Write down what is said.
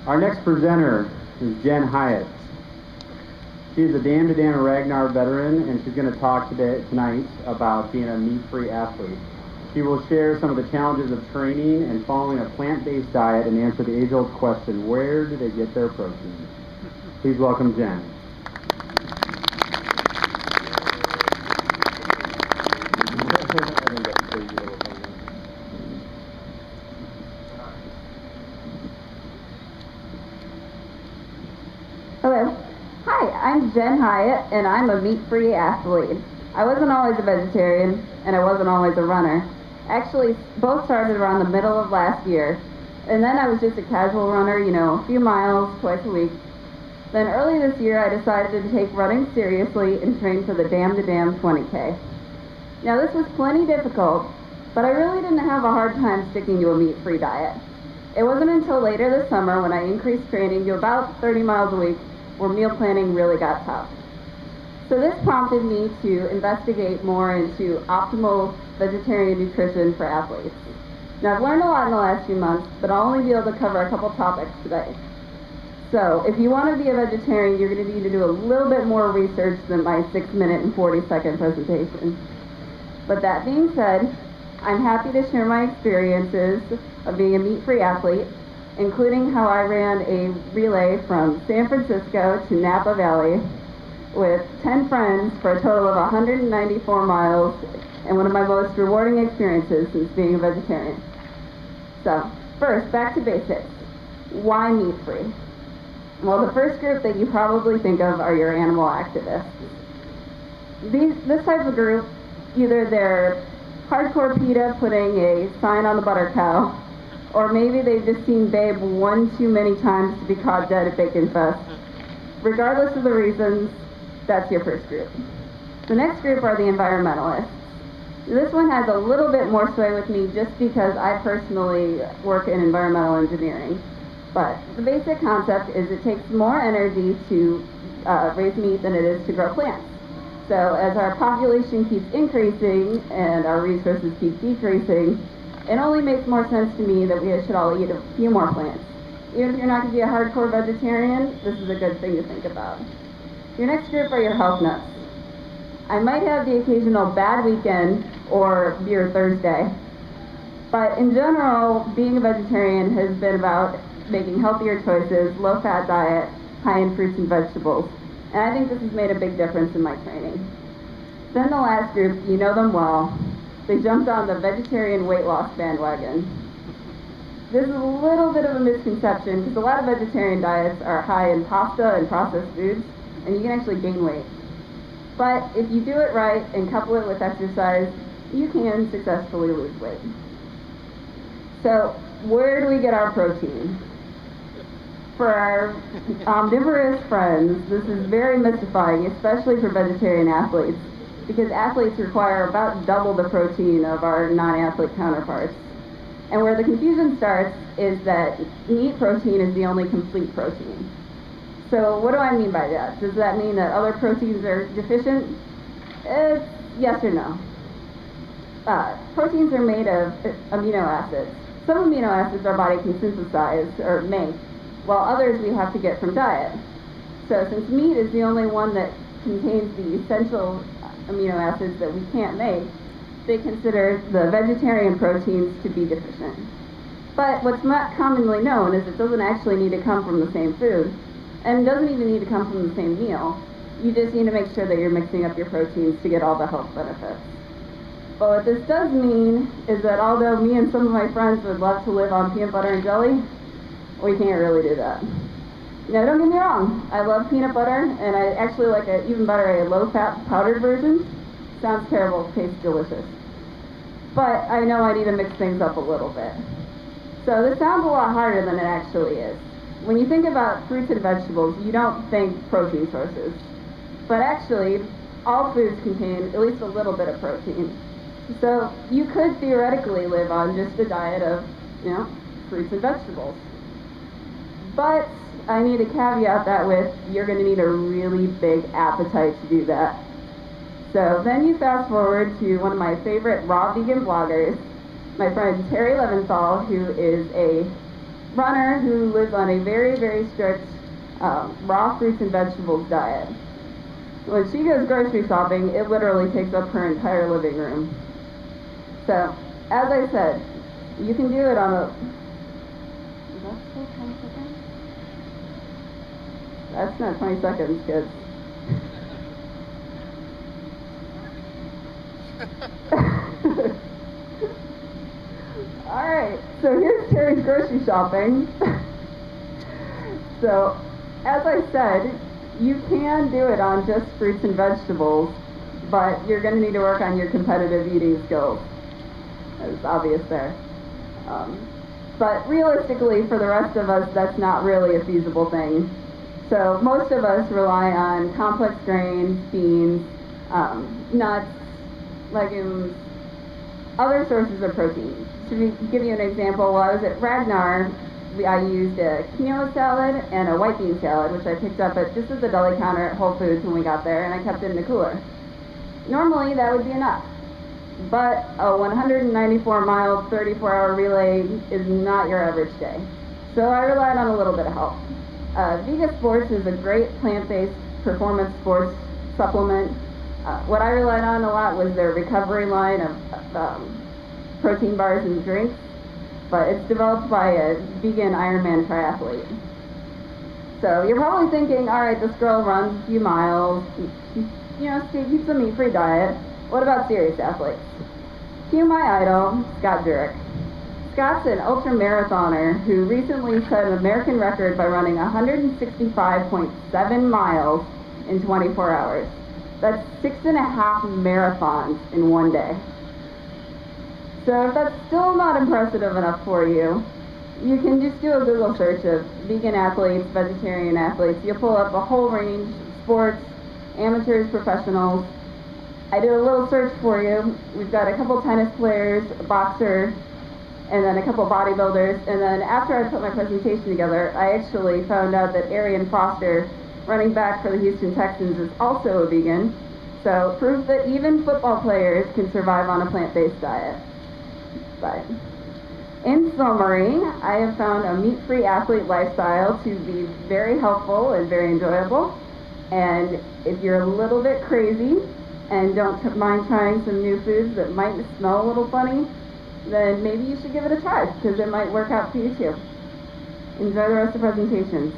Our next presenter is Jen Hiatt. She's a Dam to Dam Ragnar veteran, and she's going to talk tonight about being a meat-free athlete. She will share some of the challenges of training and following a plant-based diet and answer the age-old question, where do they get their protein? Please welcome Jen. Hello. Hi, I'm Jen Hiatt, and I'm a meat-free athlete. I wasn't always a vegetarian, and I wasn't always a runner. Actually, both started around the middle of last year, and then I was just a casual runner, a few miles twice a week. Then early this year, I decided to take running seriously and train for the Dam to Dam 20K. Now, this was plenty difficult, but I really didn't have a hard time sticking to a meat-free diet. It wasn't until later this summer when I increased training to about 30 miles a week where meal planning really got tough. So this prompted me to investigate more into optimal vegetarian nutrition for athletes. Now, I've learned a lot in the last few months, but I'll only be able to cover a couple topics today. So if you want to be a vegetarian, you're going to need to do a little bit more research than my 6-minute and 40-second presentation. But that being said, I'm happy to share my experiences of being a meat-free athlete, including how I ran a relay from San Francisco to Napa Valley with 10 friends for a total of 194 miles, and one of my most rewarding experiences since being a vegetarian. So, first, back to basics. Why meat-free? Well, the first group that you probably think of are your animal activists. This type of group, either they're hardcore PETA putting a sign on the butter cow, or maybe they've just seen Babe one too many times to be caught dead at Bacon Fest. Regardless of the reasons, that's your first group. The next group are the environmentalists. This one has a little bit more sway with me just because I personally work in environmental engineering. But the basic concept is it takes more energy to raise meat than it is to grow plants. So as our population keeps increasing and our resources keep decreasing, it only makes more sense to me that we should all eat a few more plants. Even if you're not going to be a hardcore vegetarian, this is a good thing to think about. Your next group are your health nuts. I might have the occasional bad weekend or beer Thursday, but in general, being a vegetarian has been about making healthier choices, low-fat diet, high in fruits and vegetables, and I think this has made a big difference in my training. Then the last group, you know them well. They jumped on the vegetarian weight loss bandwagon. This is a little bit of a misconception because a lot of vegetarian diets are high in pasta and processed foods, and you can actually gain weight. But if you do it right and couple it with exercise, you can successfully lose weight. So where do we get our protein? For our omnivorous friends, this is very mystifying, especially for vegetarian athletes, because athletes require about double the protein of our non-athlete counterparts. And where the confusion starts is that meat protein is the only complete protein. So what do I mean by that? Does that mean that other proteins are deficient? Yes or no. Proteins are made of amino acids. Some amino acids our body can synthesize or make, while others we have to get from diet. So since meat is the only one that contains the essential amino acids that we can't make, they consider the vegetarian proteins to be deficient. But what's not commonly known is it doesn't actually need to come from the same food, and it doesn't even need to come from the same meal. You just need to make sure that you're mixing up your proteins to get all the health benefits. But what this does mean is that although me and some of my friends would love to live on peanut butter and jelly, we can't really do that. Now, don't get me wrong, I love peanut butter, and I actually like it even better, a low-fat powdered version. Sounds terrible, tastes delicious. But I know I need to mix things up a little bit. So this sounds a lot harder than it actually is. When you think about fruits and vegetables, you don't think protein sources. But actually, all foods contain at least a little bit of protein. So you could theoretically live on just a diet of, fruits and vegetables. But I need to caveat that with, you're going to need a really big appetite to do that. So then you fast forward to one of my favorite raw vegan bloggers, my friend Terry Leventhal, who is a runner who lives on a very, very strict raw fruits and vegetables diet. When she goes grocery shopping, it literally takes up her entire living room. So, as I said, you can do it on a... Is that still 20 seconds? That's not 20 seconds, kids. Alright, so here's Terry's grocery shopping. So, as I said, you can do it on just fruits and vegetables, but you're going to need to work on your competitive eating skills. It's obvious there. But realistically, for the rest of us, that's not really a feasible thing. So most of us rely on complex grains, beans, nuts, legumes, other sources of protein. To give you an example, while I was at Ragnar, I used a quinoa salad and a white bean salad, which I picked up just at the deli counter at Whole Foods when we got there, and I kept it in the cooler. Normally, that would be enough. But a 194-mile, 34-hour relay is not your average day. So I relied on a little bit of help. Vega Sports is a great plant-based performance sports supplement. What I relied on a lot was their recovery line of protein bars and drinks, but it's developed by a vegan Ironman triathlete. So you're probably thinking, all right, this girl runs a few miles, she keeps a meat-free diet. What about serious athletes? Cue my idol, Scott Jurek. Scott's an ultra-marathoner who recently set an American record by running 165.7 miles in 24 hours. That's 6.5 marathons in one day. So if that's still not impressive enough for you, you can just do a Google search of vegan athletes, vegetarian athletes. You'll pull up a whole range of sports, amateurs, professionals. I did a little search for you. We've got a couple tennis players, a boxer, and then a couple bodybuilders. And then after I put my presentation together, I actually found out that Arian Foster, running back for the Houston Texans, is also a vegan. So proof that even football players can survive on a plant-based diet. But in summary, I have found a meat-free athlete lifestyle to be very helpful and very enjoyable. And if you're a little bit crazy and don't mind trying some new foods that might smell a little funny, then maybe you should give it a try, because it might work out for you too. Enjoy the rest of the presentation.